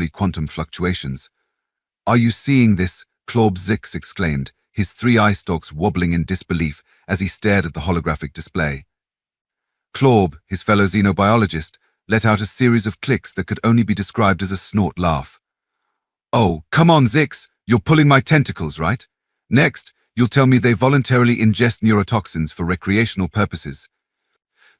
purely quantum fluctuations. "Are you seeing this?" Claude Zix exclaimed, his three eye stalks wobbling in disbelief as he stared at the holographic display. Claude, his fellow xenobiologist, let out a series of clicks that could only be described as a snort laugh. "Oh, come on, Zix, you're pulling my tentacles, right? Next, you'll tell me they voluntarily ingest neurotoxins for recreational purposes."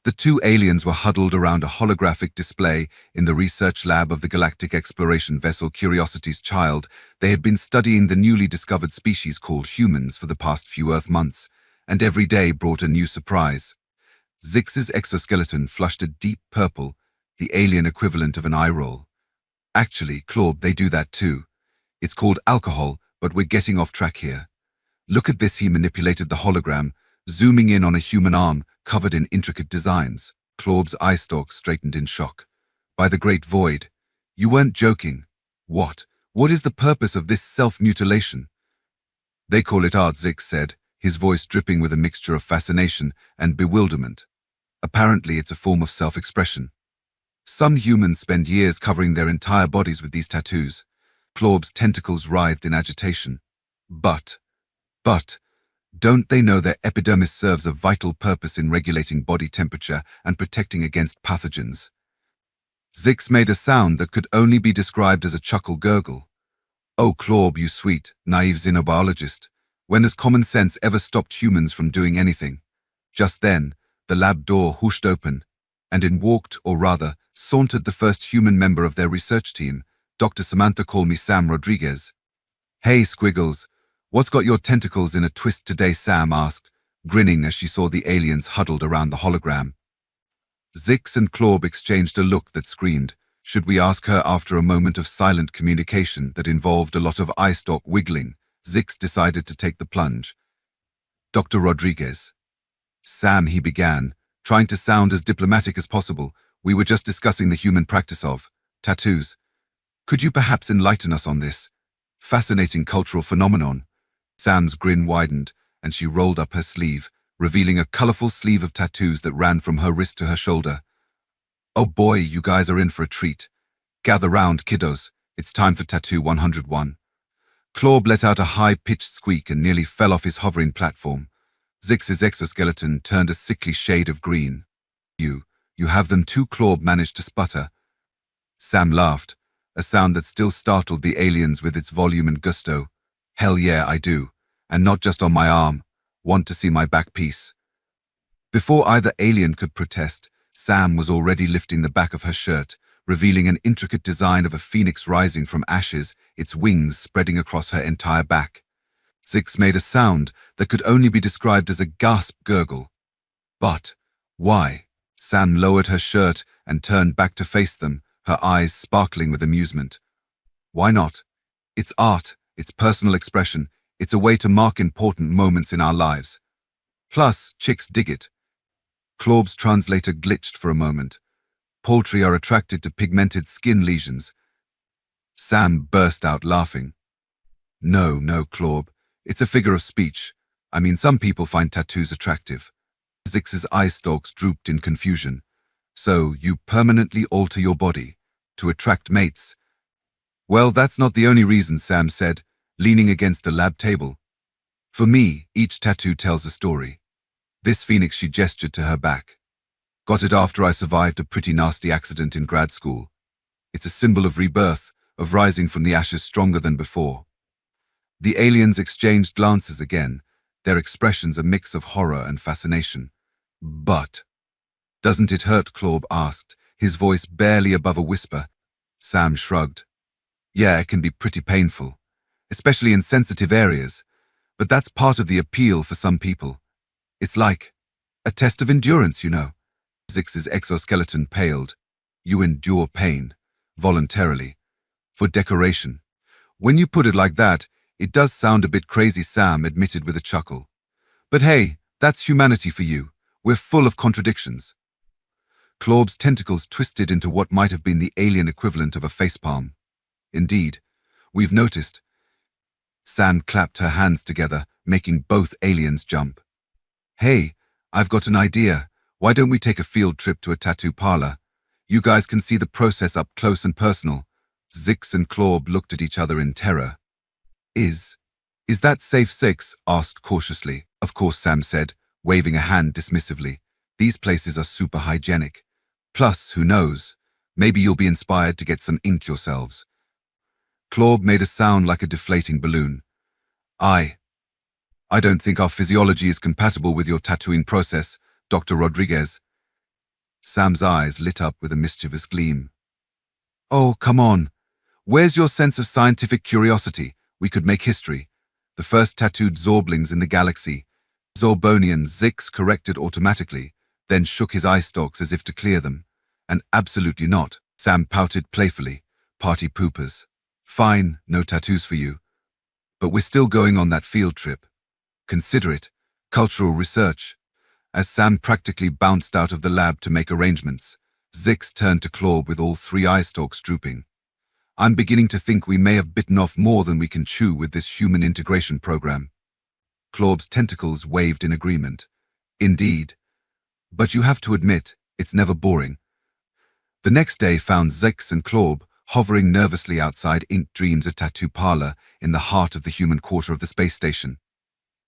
The two aliens were huddled around a holographic display in the research lab of the galactic exploration vessel Curiosity's Child. They had been studying the newly discovered species called humans for the past few Earth months, and every day brought a new surprise. Zix's exoskeleton flushed a deep purple, the alien equivalent of an eye roll. "Actually, Claude, they do that too. It's called alcohol, but we're getting off track here. Look at this." He manipulated the hologram, zooming in on a human arm covered in intricate designs. Claude's eye stalks straightened in shock. "By the great void, you weren't joking. What is the purpose of this self-mutilation?" "They call it art," Zix said, his voice dripping with a mixture of fascination and bewilderment. "Apparently it's a form of self-expression. Some humans spend years covering their entire bodies with these tattoos." Claude's tentacles writhed in agitation. But, don't they know their epidermis serves a vital purpose in regulating body temperature and protecting against pathogens? Zix made a sound that could only be described as a chuckle gurgle. "Oh, Claude, you sweet, naive xenobiologist. When has common sense ever stopped humans from doing anything?" Just then, the lab door whooshed open, and in walked, or rather, sauntered the first human member of their research team, Dr. Samantha "Call Me Sam" Rodriguez. "Hey, Squiggles, what's got your tentacles in a twist today?" Sam asked, grinning as she saw the aliens huddled around the hologram. Zix and Claude exchanged a look that screamed, "Should we ask her?" After a moment of silent communication that involved a lot of eye stalk wiggling, Zix decided to take the plunge. "Dr. Rodriguez." "Sam," he began, trying to sound as diplomatic as possible, "we were just discussing the human practice of tattoos. Could you perhaps enlighten us on this fascinating cultural phenomenon?" Sam's grin widened, and she rolled up her sleeve, revealing a colorful sleeve of tattoos that ran from her wrist to her shoulder. "Oh boy, you guys are in for a treat. Gather round, kiddos. It's time for Tattoo 101. Claude let out a high-pitched squeak and nearly fell off his hovering platform. Zix's exoskeleton turned a sickly shade of green. You have them too?" Claude managed to sputter. Sam laughed, a sound that still startled the aliens with its volume and gusto. "Hell yeah, I do. And not just on my arm. Want to see my back piece?" Before either alien could protest, Sam was already lifting the back of her shirt, revealing an intricate design of a phoenix rising from ashes, its wings spreading across her entire back. Zix made a sound that could only be described as a gasp gurgle. "But why?" Sam lowered her shirt and turned back to face them, her eyes sparkling with amusement. "Why not? It's art, it's personal expression, it's a way to mark important moments in our lives. Plus, chicks dig it." Claude's translator glitched for a moment. "Poultry are attracted to pigmented skin lesions." Sam burst out laughing. No, Claude. It's a figure of speech. I mean, some people find tattoos attractive." Zix's eye stalks drooped in confusion. "So, you permanently alter your body to attract mates?" "Well, that's not the only reason," Sam said, leaning against a lab table. "For me, each tattoo tells a story. This phoenix," she gestured to her back. "Got it after I survived a pretty nasty accident in grad school. It's a symbol of rebirth, of rising from the ashes stronger than before." The aliens exchanged glances again, their expressions a mix of horror and fascination. "But doesn't it hurt?" Claude asked, his voice barely above a whisper. Sam shrugged. "Yeah, it can be pretty painful, especially in sensitive areas, but that's part of the appeal for some people. It's like a test of endurance, you know." Zix's exoskeleton paled. "You endure pain, voluntarily, for decoration. When you put it like that, it does sound a bit crazy," Sam admitted with a chuckle. "But hey, that's humanity for you. We're full of contradictions." Claude's tentacles twisted into what might have been the alien equivalent of a facepalm. "Indeed, we've noticed." Sam clapped her hands together, making both aliens jump. "Hey, I've got an idea. Why don't we take a field trip to a tattoo parlor? You guys can see the process up close and personal. Zix and Claude looked at each other in terror. Is that safe, Zix asked cautiously. Of course, Sam said, waving a hand dismissively. These places are super hygienic. Plus, who knows? Maybe you'll be inspired to get some ink yourselves. Claude made a sound like a deflating balloon. I don't think our physiology is compatible with your tattooing process, Dr. Rodriguez. Sam's eyes lit up with a mischievous gleam. Oh, come on. Where's your sense of scientific curiosity? We could make history. The first tattooed Zorblings in the galaxy. Zorbonian, Zix corrected automatically, then shook his eye stalks as if to clear them. And absolutely not, Sam pouted playfully. Party poopers. Fine, no tattoos for you. But we're still going on that field trip. Consider it cultural research. As Sam practically bounced out of the lab to make arrangements, Zix turned to Claude with all three eye stalks drooping. I'm beginning to think we may have bitten off more than we can chew with this human integration program. Claude's tentacles waved in agreement. Indeed. But you have to admit, it's never boring. The next day found Zix and Claude hovering nervously outside Ink Dreams, a tattoo parlor in the heart of the human quarter of the space station.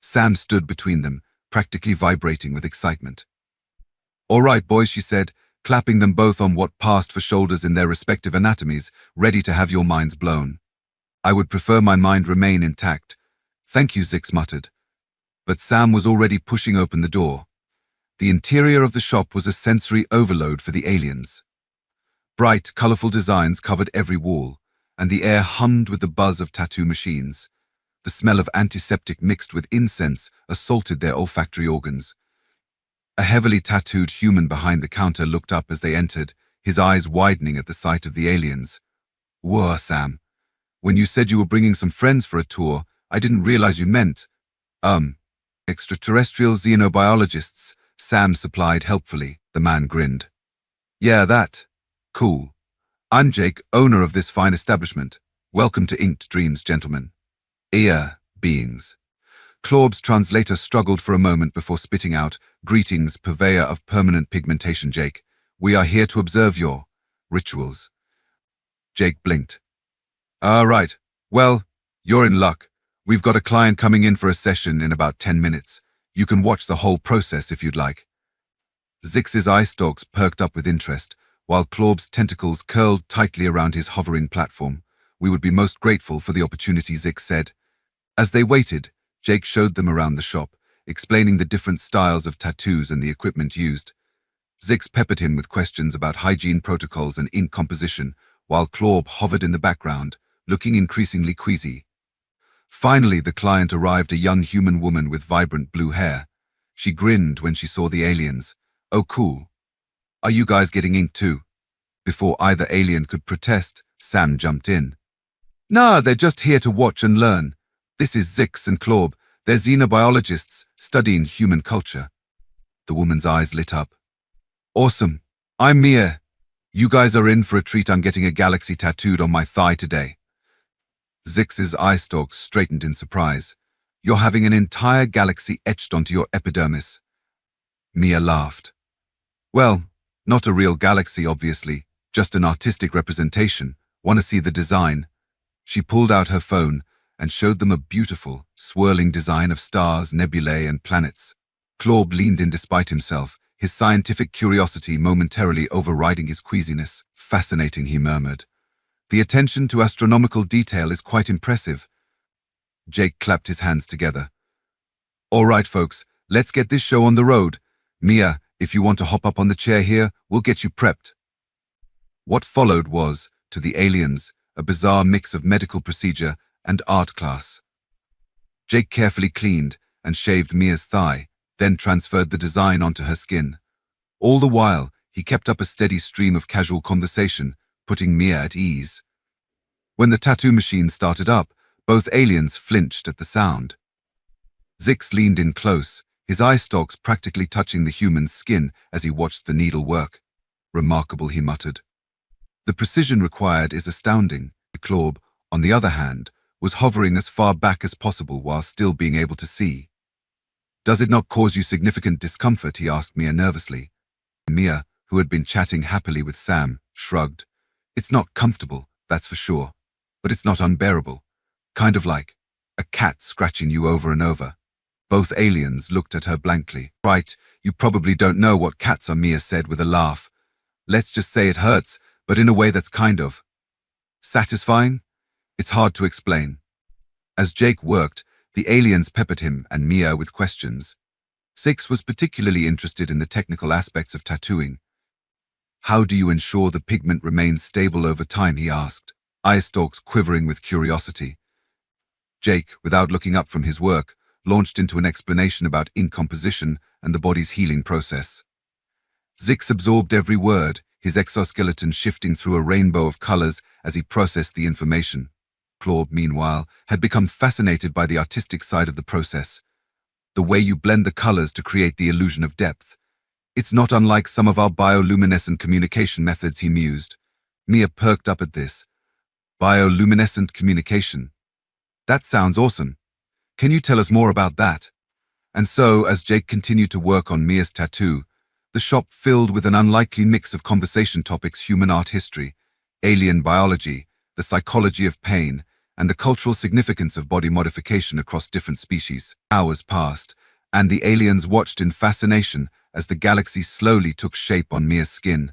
Sam stood between them, practically vibrating with excitement. All right, boys, she said, clapping them both on what passed for shoulders in their respective anatomies, ready to have your minds blown. I would prefer my mind remain intact. Thank you, Zix muttered. But Sam was already pushing open the door. The interior of the shop was a sensory overload for the aliens. Bright, colorful designs covered every wall, and the air hummed with the buzz of tattoo machines. The smell of antiseptic mixed with incense assaulted their olfactory organs. A heavily tattooed human behind the counter looked up as they entered, his eyes widening at the sight of the aliens. Whoa, Sam. When you said you were bringing some friends for a tour, I didn't realize you meant, extraterrestrial xenobiologists, Sam supplied helpfully. The man grinned. Yeah, that. Cool. I'm Jake, owner of this fine establishment. Welcome to Inked Dreams, gentlemen. Beings. Claude's translator struggled for a moment before spitting out, Greetings, purveyor of permanent pigmentation, Jake. We are here to observe your rituals. Jake blinked. Right. Well, you're in luck. We've got a client coming in for a session in about 10 minutes. You can watch the whole process if you'd like. Zix's eye stalks perked up with interest, while Claude's tentacles curled tightly around his hovering platform. We would be most grateful for the opportunity, Zix said. As they waited, Jake showed them around the shop, explaining the different styles of tattoos and the equipment used. Zix peppered him with questions about hygiene protocols and ink composition, while Claude hovered in the background, looking increasingly queasy. Finally, the client arrived, a young human woman with vibrant blue hair. She grinned when she saw the aliens. Oh, cool. Are you guys getting ink too? Before either alien could protest, Sam jumped in. Nah, they're just here to watch and learn. This is Zix and Claude. They're xenobiologists studying human culture. The woman's eyes lit up. Awesome. I'm Mia. You guys are in for a treat. I'm getting a galaxy tattooed on my thigh today. Zix's eye stalks straightened in surprise. You're having an entire galaxy etched onto your epidermis. Mia laughed. Well, not a real galaxy, obviously. Just an artistic representation. Want to see the design? She pulled out her phone and showed them a beautiful, swirling design of stars, nebulae, and planets. Claude leaned in despite himself, his scientific curiosity momentarily overriding his queasiness. Fascinating, he murmured. The attention to astronomical detail is quite impressive. Jake clapped his hands together. All right, folks, let's get this show on the road. Mia, if you want to hop up on the chair here, we'll get you prepped. What followed was, to the aliens, a bizarre mix of medical procedure and art class. Jake carefully cleaned and shaved Mia's thigh, then transferred the design onto her skin. All the while, he kept up a steady stream of casual conversation, putting Mia at ease. When the tattoo machine started up, both aliens flinched at the sound. Zix leaned in close, his eye stalks practically touching the human's skin as he watched the needle work. Remarkable, he muttered. The precision required is astounding. Claude, on the other hand, was hovering as far back as possible while still being able to see. Does it not cause you significant discomfort? He asked Mia nervously. Mia, who had been chatting happily with Sam, shrugged. It's not comfortable, that's for sure. But it's not unbearable. Kind of like a cat scratching you over and over. Both aliens looked at her blankly. Right, you probably don't know what cats are, Mia said with a laugh. Let's just say it hurts, but in a way that's kind of satisfying? It's hard to explain. As Jake worked, the aliens peppered him and Mia with questions. Six was particularly interested in the technical aspects of tattooing. How do you ensure the pigment remains stable over time, he asked, eye stalks quivering with curiosity. Jake, without looking up from his work, launched into an explanation about ink composition and the body's healing process. Zix absorbed every word, his exoskeleton shifting through a rainbow of colors as he processed the information. Claude, meanwhile, had become fascinated by the artistic side of the process. The way you blend the colors to create the illusion of depth. It's not unlike some of our bioluminescent communication methods, he mused. Mia perked up at this. Bioluminescent communication. That sounds awesome. Can you tell us more about that? And so, as Jake continued to work on Mia's tattoo, the shop filled with an unlikely mix of conversation topics: human art history, alien biology, the psychology of pain, and the cultural significance of body modification across different species. Hours passed, and the aliens watched in fascination as the galaxy slowly took shape on Mia's skin.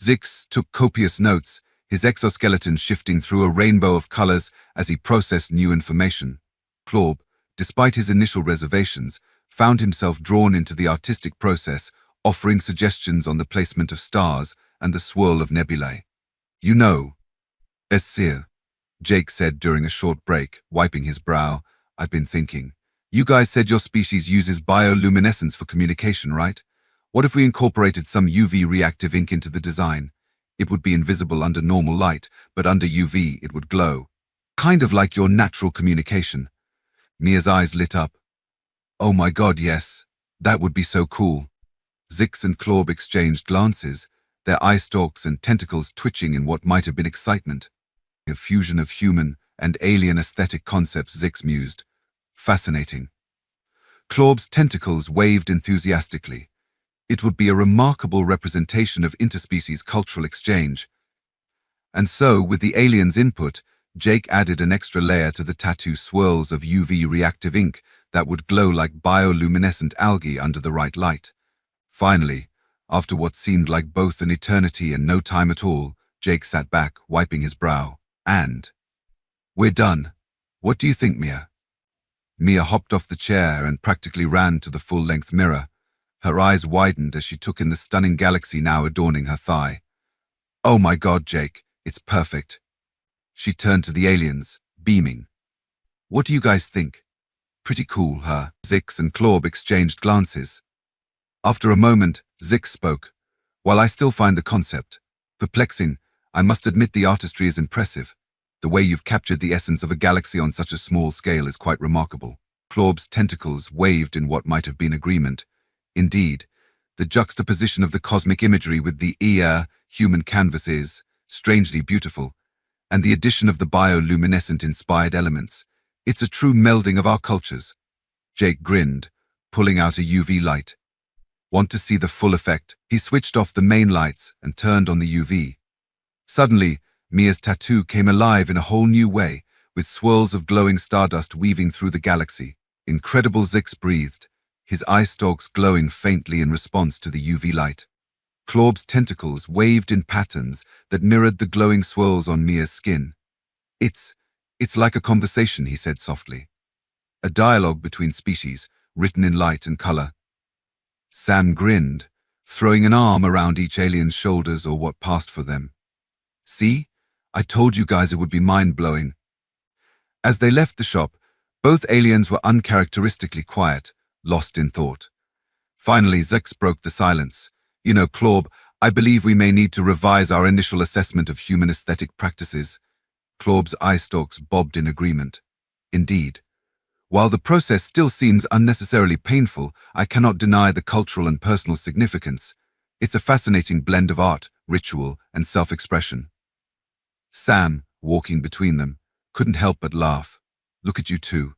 Zix took copious notes, his exoskeleton shifting through a rainbow of colors as he processed new information. Claude, despite his initial reservations, found himself drawn into the artistic process, offering suggestions on the placement of stars and the swirl of nebulae. You know, Essir, Jake said during a short break, wiping his brow, I've been thinking. You guys said your species uses bioluminescence for communication, right? What if we incorporated some UV reactive ink into the design? It would be invisible under normal light, but under UV it would glow. Kind of like your natural communication. Mia's eyes lit up. Oh my god, yes. That would be so cool. Zix and Claude exchanged glances, their eye stalks and tentacles twitching in what might have been excitement. A fusion of human and alien aesthetic concepts, Zix mused. Fascinating. Claude's tentacles waved enthusiastically. It would be a remarkable representation of interspecies cultural exchange. And so, with the aliens' input, Jake added an extra layer to the tattoo: swirls of UV reactive ink that would glow like bioluminescent algae under the right light. Finally, after what seemed like both an eternity and no time at all, Jake sat back, wiping his brow. And we're done. What do you think, Mia? Mia hopped off the chair and practically ran to the full-length mirror. Her eyes widened as she took in the stunning galaxy now adorning her thigh. Oh my god, Jake, it's perfect. She turned to the aliens, beaming. What do you guys think? Pretty cool, huh? Zix and Claude exchanged glances. After a moment, Zix spoke. While I still find the concept perplexing, I must admit the artistry is impressive. The way you've captured the essence of a galaxy on such a small scale is quite remarkable. Claude's tentacles waved in what might have been agreement. Indeed, the juxtaposition of the cosmic imagery with the human canvas is strangely beautiful, and the addition of the bioluminescent-inspired elements. It's a true melding of our cultures. Jake grinned, pulling out a UV light. Want to see the full effect? He switched off the main lights and turned on the UV. Suddenly, Mia's tattoo came alive in a whole new way, with swirls of glowing stardust weaving through the galaxy. Incredible, Zix breathed, his eye stalks glowing faintly in response to the UV light. Claude's tentacles waved in patterns that mirrored the glowing swirls on Mia's skin. It's like a conversation, he said softly. A dialogue between species, written in light and color. Sam grinned, throwing an arm around each alien's shoulders or what passed for them. See? I told you guys it would be mind-blowing. As they left the shop, both aliens were uncharacteristically quiet, lost in thought. Finally, Zix broke the silence. You know, Claude, I believe we may need to revise our initial assessment of human aesthetic practices. Claude's eye stalks bobbed in agreement. Indeed. While the process still seems unnecessarily painful, I cannot deny the cultural and personal significance. It's a fascinating blend of art, ritual, and self-expression. Sam, walking between them, couldn't help but laugh. Look at you two.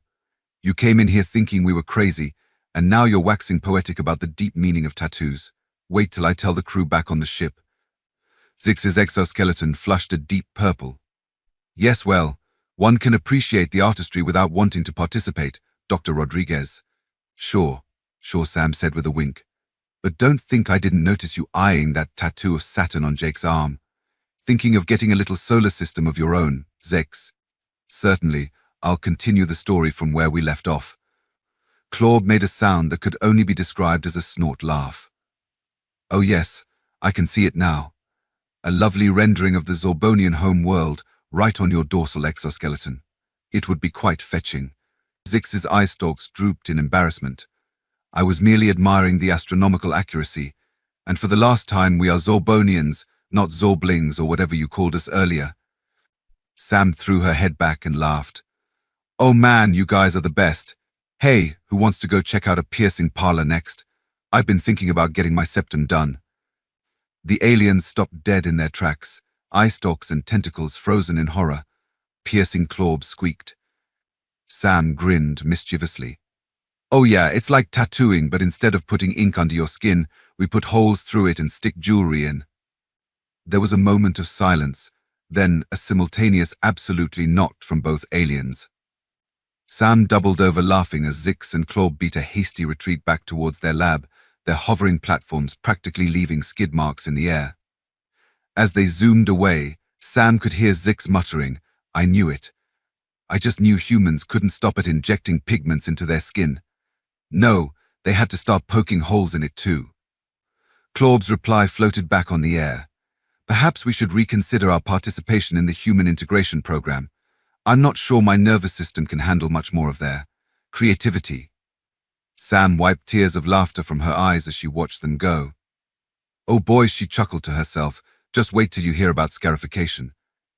You came in here thinking we were crazy, and now you're waxing poetic about the deep meaning of tattoos. Wait till I tell the crew back on the ship. Zix's exoskeleton flushed a deep purple. Yes, well, one can appreciate the artistry without wanting to participate, Dr. Rodriguez. Sure, Sam said with a wink. But don't think I didn't notice you eyeing that tattoo of Saturn on Jake's arm. Thinking of getting a little solar system of your own, Zix. Certainly, I'll continue the story from where we left off. Claude made a sound that could only be described as a snort laugh. Oh yes, I can see it now. A lovely rendering of the Zorbonian home world right on your dorsal exoskeleton. It would be quite fetching. Zix's eye stalks drooped in embarrassment. I was merely admiring the astronomical accuracy, and for the last time we are Zorbonians, not Zorblings or whatever you called us earlier. Sam threw her head back and laughed. Oh man, you guys are the best. Hey, who wants to go check out a piercing parlor next? I've been thinking about getting my septum done. The aliens stopped dead in their tracks, eye stalks and tentacles frozen in horror. Piercing claws squeaked. Sam grinned mischievously. Oh yeah, it's like tattooing, but instead of putting ink under your skin, we put holes through it and stick jewelry in. There was a moment of silence, then a simultaneous absolutely not from both aliens. Sam doubled over laughing as Zix and Claude beat a hasty retreat back towards their lab, their hovering platforms practically leaving skid marks in the air. As they zoomed away, Sam could hear Zix muttering, I knew it. I just knew humans couldn't stop at injecting pigments into their skin. No, they had to start poking holes in it too. Claude's reply floated back on the air. Perhaps we should reconsider our participation in the human integration program. I'm not sure my nervous system can handle much more of their creativity. Sam wiped tears of laughter from her eyes as she watched them go. Oh boy, she chuckled to herself. Just wait till you hear about scarification.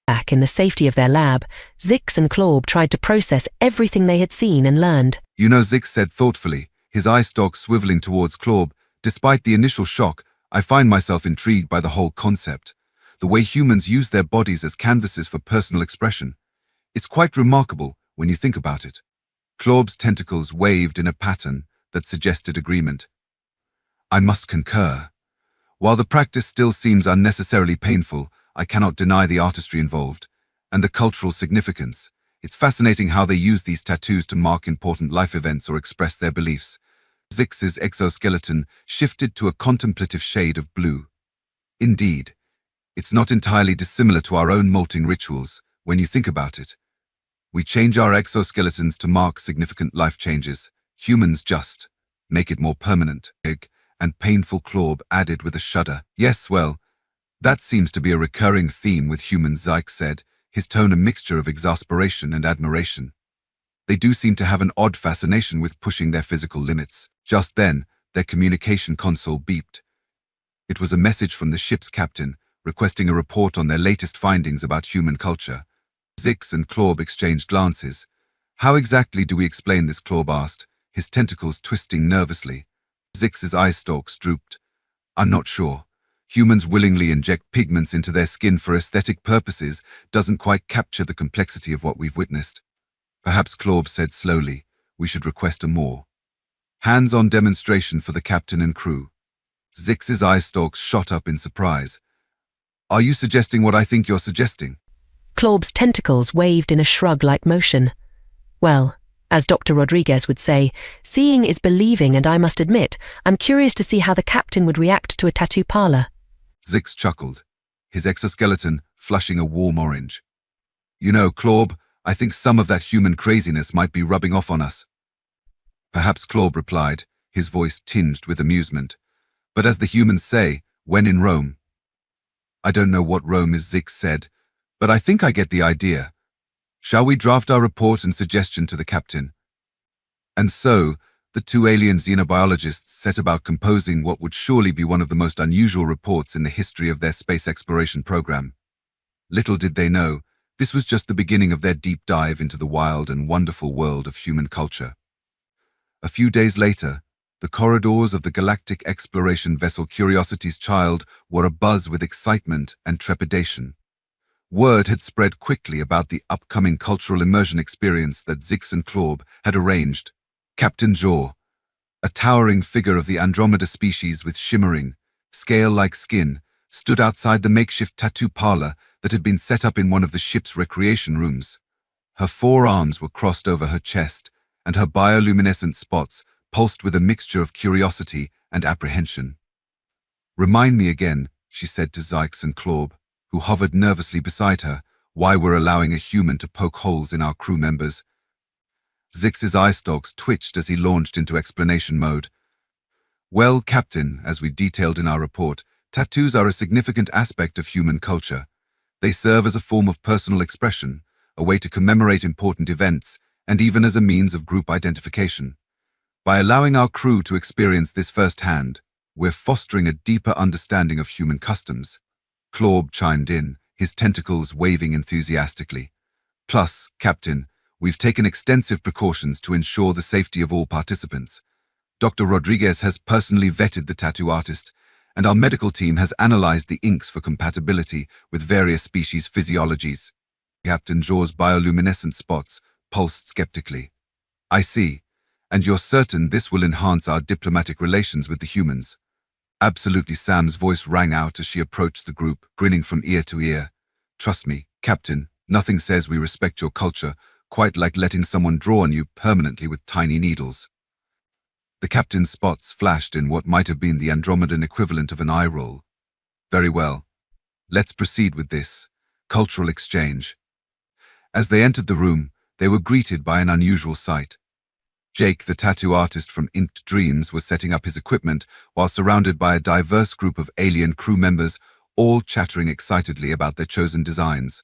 Back in the safety of their lab, Zix and Claude tried to process everything they had seen and learned. You know, Zix said thoughtfully, his eye stalks swiveling towards Claude. Despite the initial shock, I find myself intrigued by the whole concept. The way humans use their bodies as canvases for personal expression. It's quite remarkable when you think about it. Claude's tentacles waved in a pattern that suggested agreement. I must concur. While the practice still seems unnecessarily painful, I cannot deny the artistry involved, and the cultural significance. It's fascinating how they use these tattoos to mark important life events or express their beliefs. Zix's exoskeleton shifted to a contemplative shade of blue. Indeed, it's not entirely dissimilar to our own molting rituals, when you think about it. We change our exoskeletons to mark significant life changes. Humans just make it more permanent. And painful Claude added with a shudder. Yes, well, that seems to be a recurring theme with humans, Zyke said, his tone a mixture of exasperation and admiration. They do seem to have an odd fascination with pushing their physical limits. Just then, their communication console beeped. It was a message from the ship's captain, requesting a report on their latest findings about human culture. Zix and Claude exchanged glances. How exactly do we explain this? Claude asked, his tentacles twisting nervously. Zix's eye stalks drooped. I'm not sure. Humans willingly inject pigments into their skin for aesthetic purposes doesn't quite capture the complexity of what we've witnessed. Perhaps Claude said slowly, we should request a more hands-on demonstration for the captain and crew. Zix's eye stalks shot up in surprise. Are you suggesting what I think you're suggesting? Claude's tentacles waved in a shrug-like motion. Well, as Dr. Rodriguez would say, seeing is believing, and I must admit, I'm curious to see how the captain would react to a tattoo parlor. Zix chuckled, his exoskeleton flushing a warm orange. You know, Claude, I think some of that human craziness might be rubbing off on us. Perhaps, Claude replied, his voice tinged with amusement. But as the humans say, when in Rome. I don't know what Rome is, Zix said, but I think I get the idea. Shall we draft our report and suggestion to the captain? And so, the two alien xenobiologists set about composing what would surely be one of the most unusual reports in the history of their space exploration program. Little did they know, this was just the beginning of their deep dive into the wild and wonderful world of human culture. A few days later, the corridors of the galactic exploration vessel Curiosity's Child were abuzz with excitement and trepidation. Word had spread quickly about the upcoming cultural immersion experience that Zix and Claude had arranged. Captain Jaw, a towering figure of the Andromeda species with shimmering, scale-like skin, stood outside the makeshift tattoo parlor that had been set up in one of the ship's recreation rooms. Her forearms were crossed over her chest, and her bioluminescent spots pulsed with a mixture of curiosity and apprehension. "Remind me again," she said to Zykes and Claude, who hovered nervously beside her, "why we're allowing a human to poke holes in our crew members." Zix's eye stalks twitched as he launched into explanation mode. "Well, Captain, as we detailed in our report, tattoos are a significant aspect of human culture. They serve as a form of personal expression, a way to commemorate important events, and even as a means of group identification. By allowing our crew to experience this firsthand, we're fostering a deeper understanding of human customs." Claude chimed in, his tentacles waving enthusiastically. "Plus, Captain, we've taken extensive precautions to ensure the safety of all participants. Dr. Rodriguez has personally vetted the tattoo artist, and our medical team has analyzed the inks for compatibility with various species' physiologies." Captain Jaw's bioluminescent spots pulsed skeptically. "I see. And you're certain this will enhance our diplomatic relations with the humans?" "Absolutely," Sam's voice rang out as she approached the group, grinning from ear to ear. "Trust me, Captain, nothing says we respect your culture quite like letting someone draw on you permanently with tiny needles." The captain's spots flashed in what might have been the Andromedan equivalent of an eye roll. "Very well. Let's proceed with this cultural exchange." As they entered the room, they were greeted by an unusual sight. Jake, the tattoo artist from Inked Dreams, was setting up his equipment while surrounded by a diverse group of alien crew members, all chattering excitedly about their chosen designs.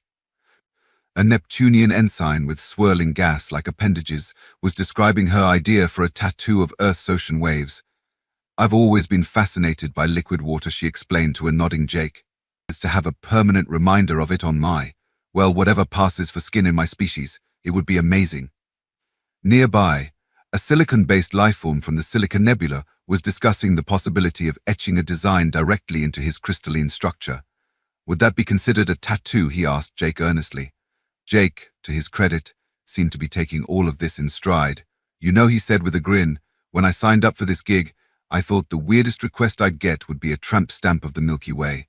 A Neptunian ensign with swirling gas like appendages was describing her idea for a tattoo of Earth's ocean waves. "I've always been fascinated by liquid water," she explained to a nodding Jake. "It's to have a permanent reminder of it on whatever passes for skin in my species. It would be amazing." Nearby, a silicon-based lifeform from the Silicon Nebula was discussing the possibility of etching a design directly into his crystalline structure. "Would that be considered a tattoo?" he asked Jake earnestly. Jake, to his credit, seemed to be taking all of this in stride. "You know," he said with a grin, "when I signed up for this gig, I thought the weirdest request I'd get would be a tramp stamp of the Milky Way.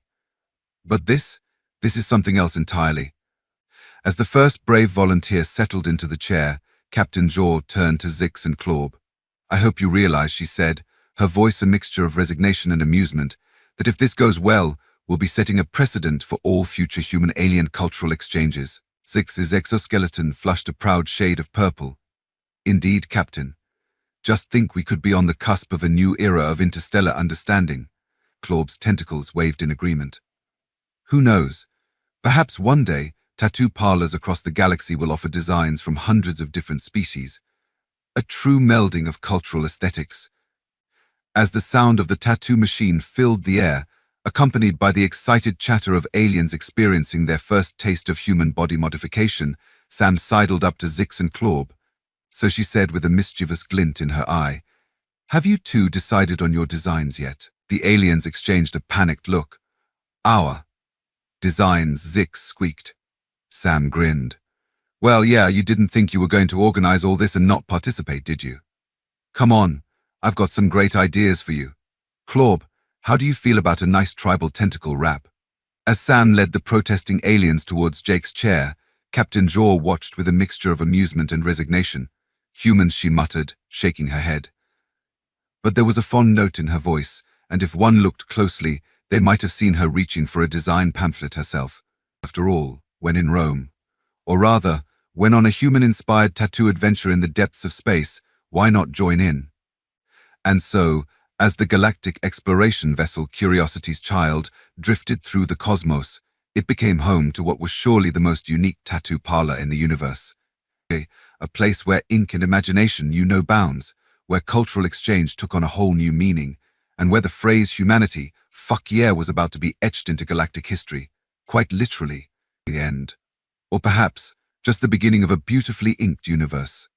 But this is something else entirely." As the first brave volunteer settled into the chair, Captain Jaw turned to Zix and Claude. "I hope you realize," she said, her voice a mixture of resignation and amusement, "that if this goes well, we'll be setting a precedent for all future human-alien cultural exchanges." Zix's exoskeleton flushed a proud shade of purple. "Indeed, Captain. Just think, we could be on the cusp of a new era of interstellar understanding." Claude's tentacles waved in agreement. "Who knows? Perhaps one day, tattoo parlors across the galaxy will offer designs from hundreds of different species. A true melding of cultural aesthetics." As the sound of the tattoo machine filled the air, accompanied by the excited chatter of aliens experiencing their first taste of human body modification, Sam sidled up to Zix and Claude. "So," she said with a mischievous glint in her eye, "have you two decided on your designs yet?" The aliens exchanged a panicked look. "Our designs," Zix squeaked. Sam grinned. "Well, yeah, you didn't think you were going to organize all this and not participate, did you? Come on, I've got some great ideas for you. Claude, how do you feel about a nice tribal tentacle wrap?" As Sam led the protesting aliens towards Jake's chair, Captain Jaw watched with a mixture of amusement and resignation. "Humans," she muttered, shaking her head. But there was a fond note in her voice, and if one looked closely, they might have seen her reaching for a design pamphlet herself. After all, when in Rome, or rather, when on a human-inspired tattoo adventure in the depths of space, why not join in? And so, as the galactic exploration vessel Curiosity's Child drifted through the cosmos, it became home to what was surely the most unique tattoo parlor in the universe. A place where ink and imagination knew no bounds, where cultural exchange took on a whole new meaning, and where the phrase humanity, fuck yeah, was about to be etched into galactic history, quite literally, the end. Or perhaps, just the beginning of a beautifully inked universe.